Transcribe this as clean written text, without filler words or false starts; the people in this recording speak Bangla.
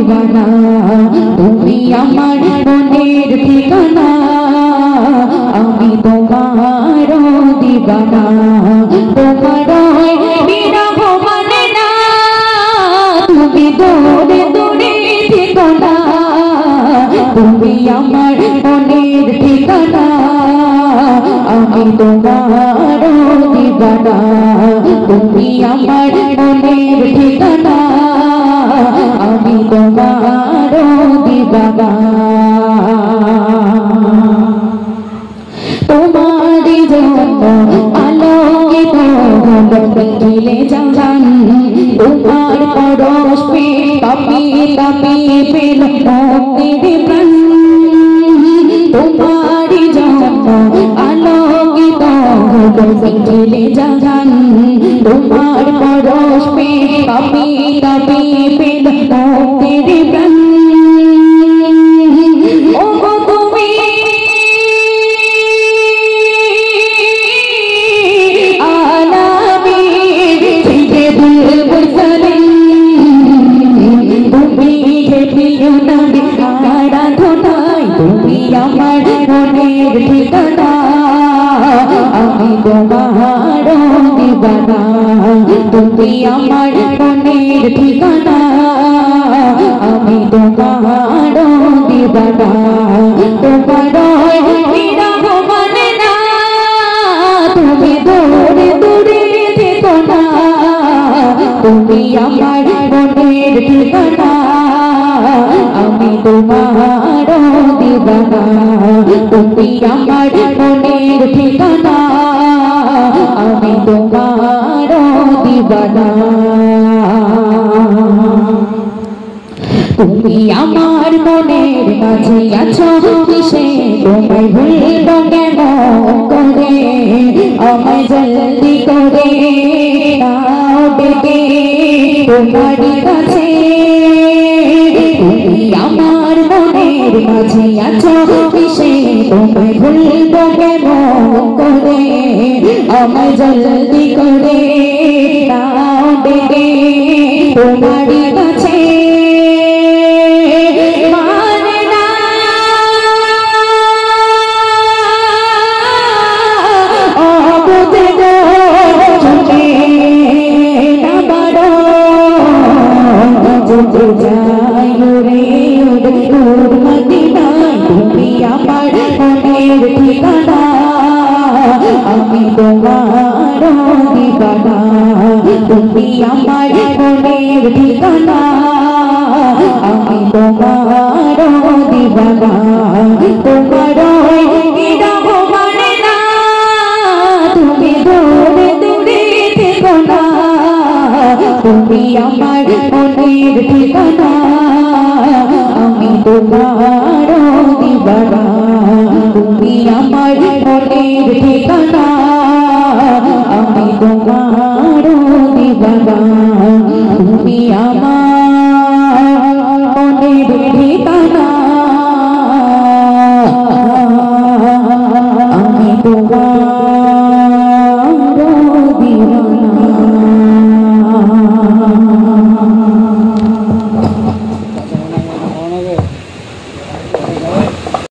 দিবানা তুমি আমার মনের ঠিকানা আমি তোমার দিবানা তোমার বিরহ মানে না তুমি দূরে দূরে ঠিকানা তুমি আমার মনের ঠিকানা আমি তোমার দিবানা তুমি আমার মনের ঠিকানা আমি তোমার দিবানা তোমারি জন্য আলোকিত দেখিলে জান তোমার পরশ পে কাঁপিয়ে কাঁপিয়ে পেল মুক্তির প্রাণ তোমারি জন্য আলোকিত দেখিলে জান তোমার পরশ পে কাঁপিয়ে কাঁপিয়ে পেল মুক্তির প্রাণ ঠিকানা আমি তোমার দিবানা তুমি আমার মনের ঠিকানা আমি তোমার দিবানা তোমার বিরহ মানে না তুমি দূরে দূরে থেকো না তুমি আমার মনের ঠিকানা আমি তোমার দিবানা তুমি আমার মনের ঠিকানা আমি তোমার দিবানা তুমি আমার মনের মাঝে আছো কিসে তোমায় ভুলব কেন করে আমায় জলদি করে নাও ডেকে তোমারই কাছে তুমি আমার মনের মাঝে আছো কিসে তোমায় ভুলব কেন করে আমায় জলদি করে নাও ডেকে তোমারই কাছে আমি তোমার দিবানা তুমি আমার মনের ঠিকানা আমি তোমার দিবানা তোমার বিরহ মানে না তুমি দূরে দূরে থেকো না তুমি আমার মনের ঠিকানা আমি তোমার দিবানা তুমি আমার মনের ঠিকানা